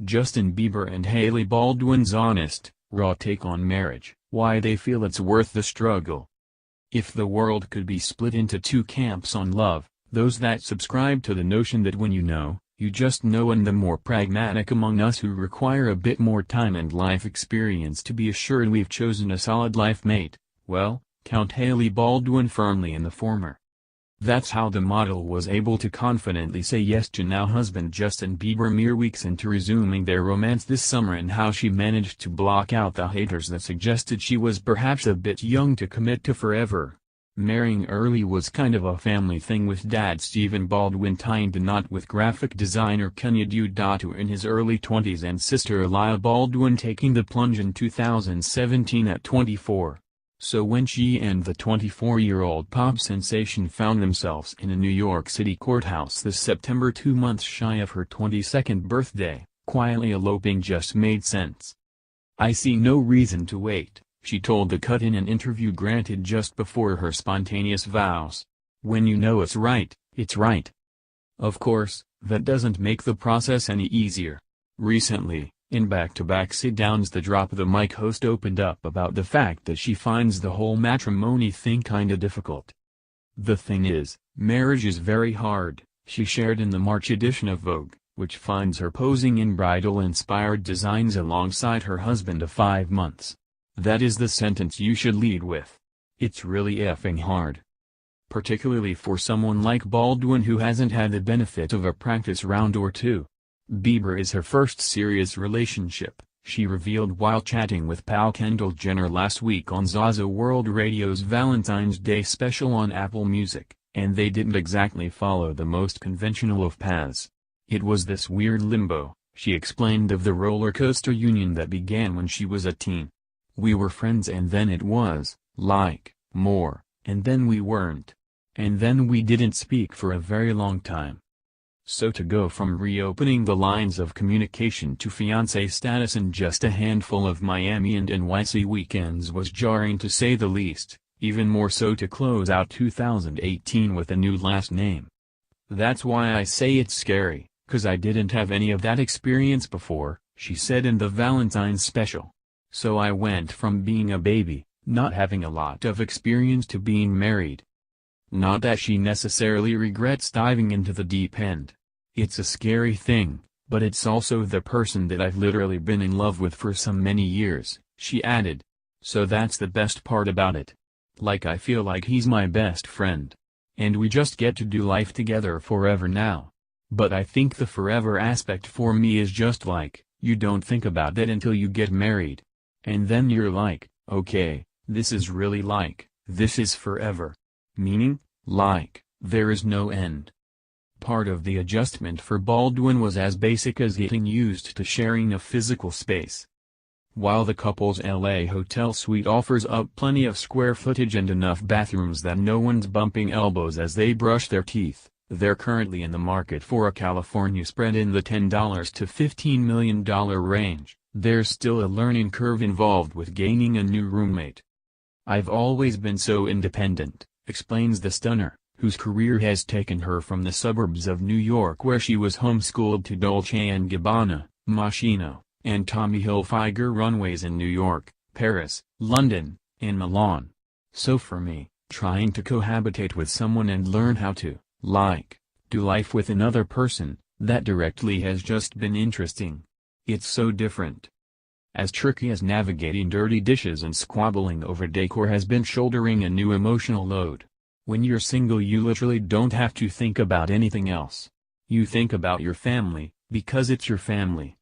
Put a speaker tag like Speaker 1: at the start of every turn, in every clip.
Speaker 1: Justin Bieber and Hailey Baldwin's honest, raw take on marriage, why they feel it's worth the struggle. If the world could be split into two camps on love, those that subscribe to the notion that when you know, you just know, and the more pragmatic among us who require a bit more time and life experience to be assured we've chosen a solid life mate, well, count Hailey Baldwin firmly in the former. That's how the model was able to confidently say yes to now husband Justin Bieber mere weeks into resuming their romance this summer, and how she managed to block out the haters that suggested she was perhaps a bit young to commit to forever. Marrying early was kind of a family thing, with dad Stephen Baldwin tying the knot with graphic designer Kenya Deodato in his early 20s and sister Hailey Baldwin taking the plunge in 2017 at 24. So when she and the 24-year-old pop sensation found themselves in a New York City courthouse this September, 2 months shy of her 22nd birthday, quietly eloping just made sense. "I see no reason to wait," she told The Cut in an interview granted just before her spontaneous vows. "When you know it's right, it's right." Of course, that doesn't make the process any easier. Recently, in back-to-back sit-downs, the Drop the Mic host opened up about the fact that she finds the whole matrimony thing kinda difficult. "The thing is, marriage is very hard," she shared in the March edition of Vogue, which finds her posing in bridal-inspired designs alongside her husband of 5 months. That is the sentence you should lead with. It's really effing hard. Particularly for someone like Baldwin who hasn't had the benefit of a practice round or two. Bieber is her first serious relationship, she revealed while chatting with pal Kendall Jenner last week on Zaza World Radio's Valentine's Day special on Apple Music, and they didn't exactly follow the most conventional of paths. "It was this weird limbo," she explained of the roller coaster union that began when she was a teen. "We were friends, and then it was, like, more, and then we weren't. And then we didn't speak for a very long time." So to go from reopening the lines of communication to fiancé status in just a handful of Miami and NYC weekends was jarring to say the least, even more so to close out 2018 with a new last name. "That's why I say it's scary, 'cause I didn't have any of that experience before," she said in the Valentine's special. "So I went from being a baby, not having a lot of experience, to being married." Not that she necessarily regrets diving into the deep end. "It's a scary thing, but it's also the person that I've literally been in love with for so many years," she added. "So that's the best part about it. Like, I feel like he's my best friend. And we just get to do life together forever now. But I think the forever aspect for me is just like, you don't think about that until you get married. And then you're like, okay, this is really like, this is forever. Meaning, like, there is no end." Part of the adjustment for Baldwin was as basic as getting used to sharing a physical space. While the couple's LA hotel suite offers up plenty of square footage and enough bathrooms that no one's bumping elbows as they brush their teeth, they're currently in the market for a California spread in the $10 to $15 million range. There's still a learning curve involved with gaining a new roommate. "I've always been so independent," explains the stunner, whose career has taken her from the suburbs of New York, where she was homeschooled, to Dolce & Gabbana, Moschino, and Tommy Hilfiger runways in New York, Paris, London, and Milan. "So for me, trying to cohabitate with someone and learn how to, like, do life with another person, that directly has just been interesting. It's so different. As tricky as navigating dirty dishes and squabbling over decor has been shouldering a new emotional load. When you're single, you literally don't have to think about anything else. You think about your family, because it's your family.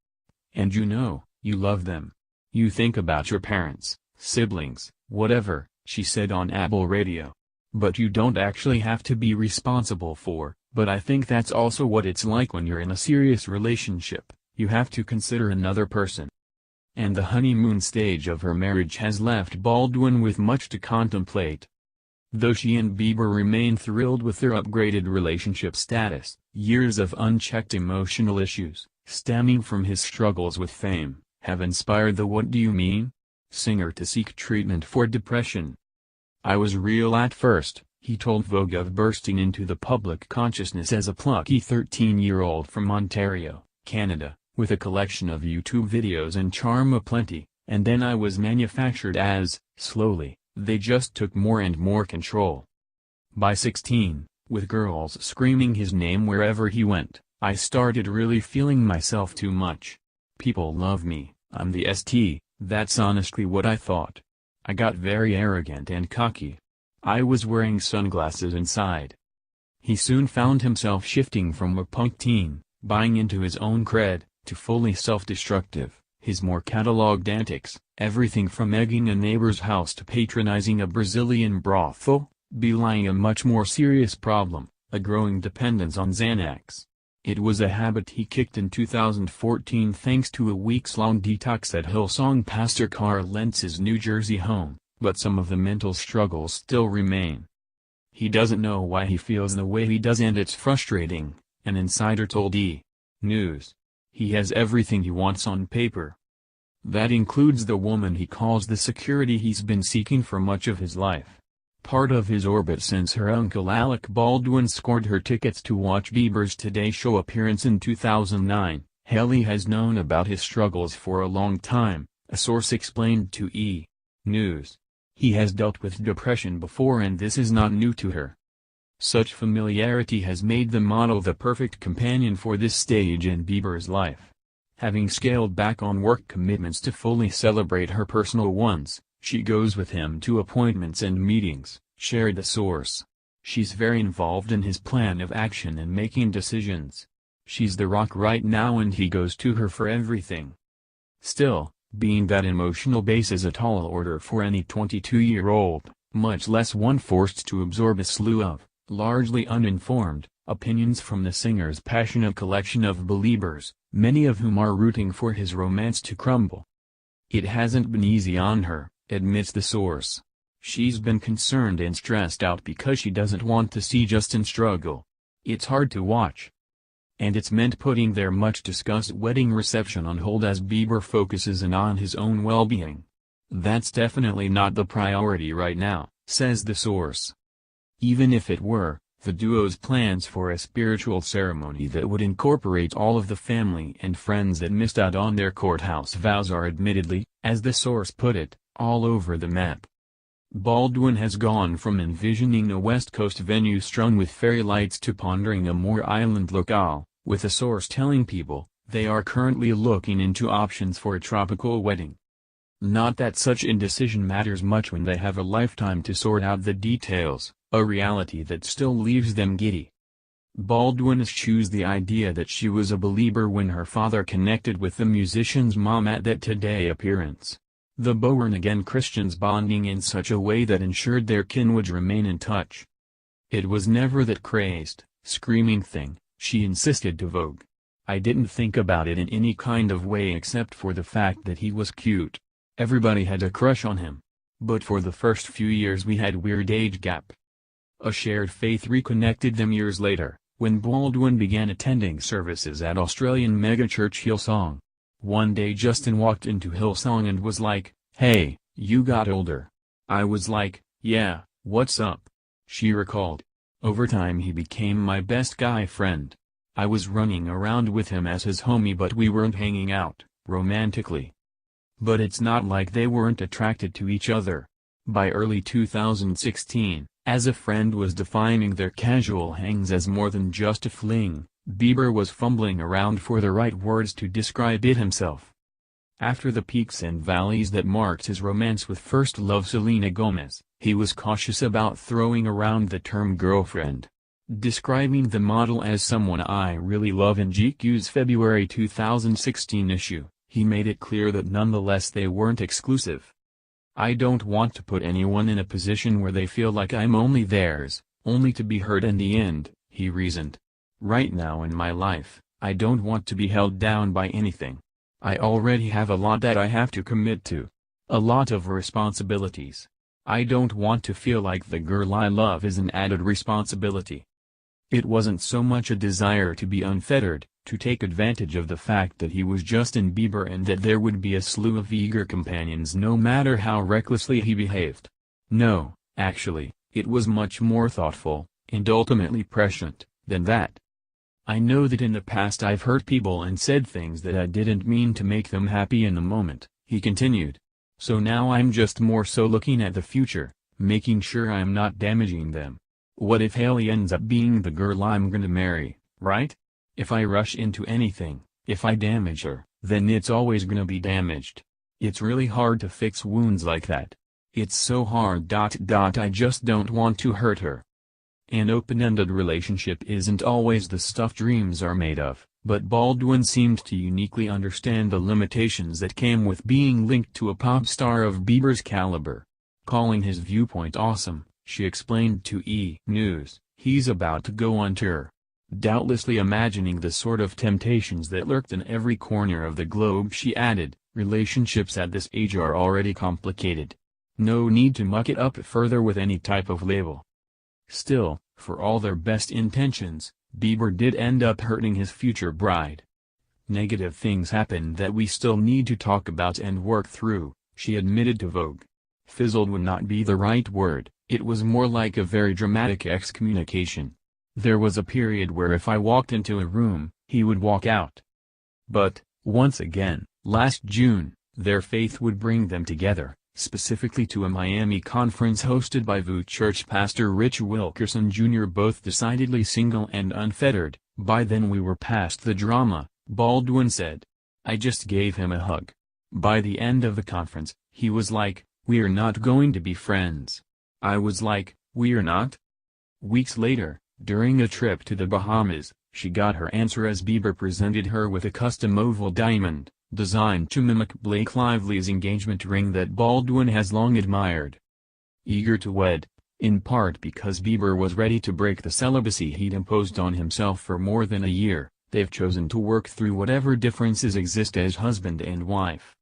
Speaker 1: And you know, you love them. You think about your parents, siblings, whatever," she said on Apple Radio. "But you don't actually have to be responsible for, but I think that's also what it's like when you're in a serious relationship, you have to consider another person." And the honeymoon stage of her marriage has left Baldwin with much to contemplate. Though she and Bieber remain thrilled with their upgraded relationship status, years of unchecked emotional issues, stemming from his struggles with fame, have inspired the "What Do You Mean?" singer to seek treatment for depression. "I was real at first," he told Vogue of bursting into the public consciousness as a plucky 13-year-old from Ontario, Canada, with a collection of YouTube videos and charm aplenty, and then I was manufactured as, slowly, they just took more and more control. By 16, with girls screaming his name wherever he went, I started really feeling myself too much. People love me, I'm the ST, that's honestly what I thought. I got very arrogant and cocky. I was wearing sunglasses inside. He soon found himself shifting from a punk teen, buying into his own cred, to fully self-destructive, his more catalogued antics, everything from egging a neighbor's house to patronizing a Brazilian brothel, belying a much more serious problem, a growing dependence on Xanax. It was a habit he kicked in 2014 thanks to a weeks-long detox at Hillsong Pastor Carl Lentz's New Jersey home, but some of the mental struggles still remain. He doesn't know why he feels the way he does and it's frustrating, an insider told E! News. He has everything he wants on paper. That includes the woman he calls the security he's been seeking for much of his life. Part of his orbit since her uncle Alec Baldwin scored her tickets to watch Bieber's Today Show appearance in 2009, Hailey has known about his struggles for a long time, a source explained to E! News. He has dealt with depression before and this is not new to her. Such familiarity has made the model the perfect companion for this stage in Bieber's life. Having scaled back on work commitments to fully celebrate her personal ones, she goes with him to appointments and meetings, shared the source. She's very involved in his plan of action and making decisions. She's the rock right now and he goes to her for everything. Still, being that emotional base is a tall order for any 22-year-old, much less one forced to absorb a slew of, largely uninformed, opinions from the singer's passionate collection of believers, many of whom are rooting for his romance to crumble. It hasn't been easy on her, admits the source. She's been concerned and stressed out because she doesn't want to see Justin struggle. It's hard to watch. And it's meant putting their much-discussed wedding reception on hold as Bieber focuses on his own well-being. That's definitely not the priority right now, says the source. Even if it were, the duo's plans for a spiritual ceremony that would incorporate all of the family and friends that missed out on their courthouse vows are admittedly, as the source put it, all over the map. Baldwin has gone from envisioning a West Coast venue strewn with fairy lights to pondering a more island locale, with a source telling People, they are currently looking into options for a tropical wedding. Not that such indecision matters much when they have a lifetime to sort out the details, a reality that still leaves them giddy. Baldwin eschews the idea that she was a believer when her father connected with the musician's mom at that Today appearance. The born-again Christians bonding in such a way that ensured their kin would remain in touch. It was never that crazed, screaming thing, she insisted to Vogue. I didn't think about it in any kind of way except for the fact that he was cute. Everybody had a crush on him. But for the first few years we had weird age gap. A shared faith reconnected them years later, when Baldwin began attending services at Australian megachurch Hillsong. One day Justin walked into Hillsong and was like, "Hey, you got older." I was like, "Yeah, what's up?" she recalled. Over time he became my best guy friend. I was running around with him as his homie but we weren't hanging out, romantically. But it's not like they weren't attracted to each other. By early 2016, as a friend was defining their casual hangs as more than just a fling, Bieber was fumbling around for the right words to describe it himself. After the peaks and valleys that marked his romance with first love Selena Gomez, he was cautious about throwing around the term girlfriend. Describing the model as someone I really love in GQ's February 2016 issue, he made it clear that nonetheless they weren't exclusive. "I don't want to put anyone in a position where they feel like I'm only theirs, only to be hurt in the end," he reasoned. "Right now in my life, I don't want to be held down by anything. I already have a lot that I have to commit to. A lot of responsibilities. I don't want to feel like the girl I love is an added responsibility." It wasn't so much a desire to be unfettered, to take advantage of the fact that he was Justin Bieber and that there would be a slew of eager companions no matter how recklessly he behaved. No, actually, it was much more thoughtful, and ultimately prescient, than that. I know that in the past I've hurt people and said things that I didn't mean to make them happy in the moment," he continued. "So now I'm just more so looking at the future, making sure I'm not damaging them. What if Hailey ends up being the girl I'm gonna marry, right? If I rush into anything, if I damage her, then it's always gonna be damaged. It's really hard to fix wounds like that. It's so hard. I just don't want to hurt her." An open-ended relationship isn't always the stuff dreams are made of, but Baldwin seemed to uniquely understand the limitations that came with being linked to a pop star of Bieber's caliber. Calling his viewpoint awesome, she explained to E! News, "He's about to go on tour." Doubtlessly imagining the sort of temptations that lurked in every corner of the globe, she added, "Relationships at this age are already complicated. No need to muck it up further with any type of label." Still, for all their best intentions, Bieber did end up hurting his future bride. "Negative things happened that we still need to talk about and work through," she admitted to Vogue. "Fizzled would not be the right word, it was more like a very dramatic excommunication. There was a period where if I walked into a room, he would walk out. But, once again, last June, their faith would bring them together, specifically to a Miami conference hosted by VOUS church pastor Rich Wilkerson Jr. Both decidedly single and unfettered. By then we were past the drama," Baldwin said. "I just gave him a hug. By the end of the conference, he was like, 'We're not going to be friends.' I was like, 'We're not?'" Weeks later, during a trip to the Bahamas, she got her answer as Bieber presented her with a custom oval diamond, designed to mimic Blake Lively's engagement ring that Baldwin has long admired. Eager to wed, in part because Bieber was ready to break the celibacy he'd imposed on himself for more than a year, they've chosen to work through whatever differences exist as husband and wife.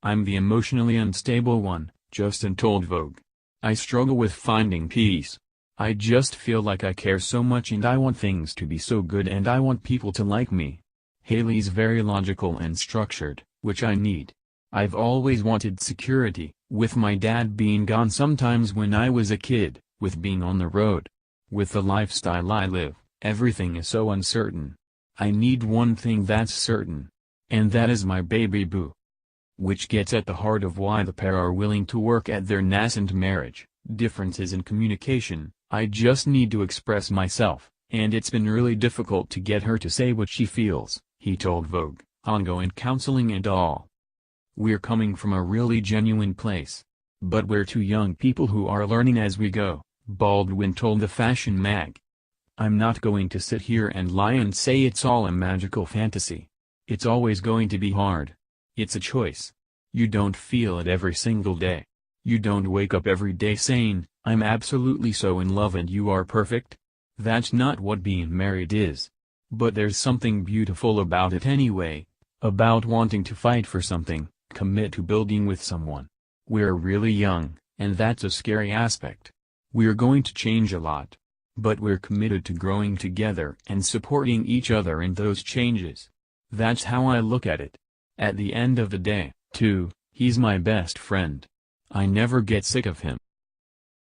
Speaker 1: "I'm the emotionally unstable one," Justin told Vogue. "I struggle with finding peace. I just feel like I care so much and I want things to be so good and I want people to like me. Hailey's very logical and structured, which I need. I've always wanted security, with my dad being gone sometimes when I was a kid, with being on the road. With the lifestyle I live, everything is so uncertain. I need one thing that's certain. And that is my baby boo." Which gets at the heart of why the pair are willing to work at their nascent marriage: differences in communication. "I just need to express myself, and it's been really difficult to get her to say what she feels," he told Vogue, "ongoing counseling and all. We're coming from a really genuine place. But we're two young people who are learning as we go," Baldwin told the fashion mag. "I'm not going to sit here and lie and say it's all a magical fantasy. It's always going to be hard. It's a choice. You don't feel it every single day. You don't wake up every day saying, 'I'm absolutely so in love and you are perfect.' That's not what being married is. But there's something beautiful about it anyway, about wanting to fight for something, commit to building with someone. We're really young, and that's a scary aspect. We're going to change a lot. But we're committed to growing together and supporting each other in those changes. That's how I look at it. At the end of the day, too, he's my best friend. I never get sick of him."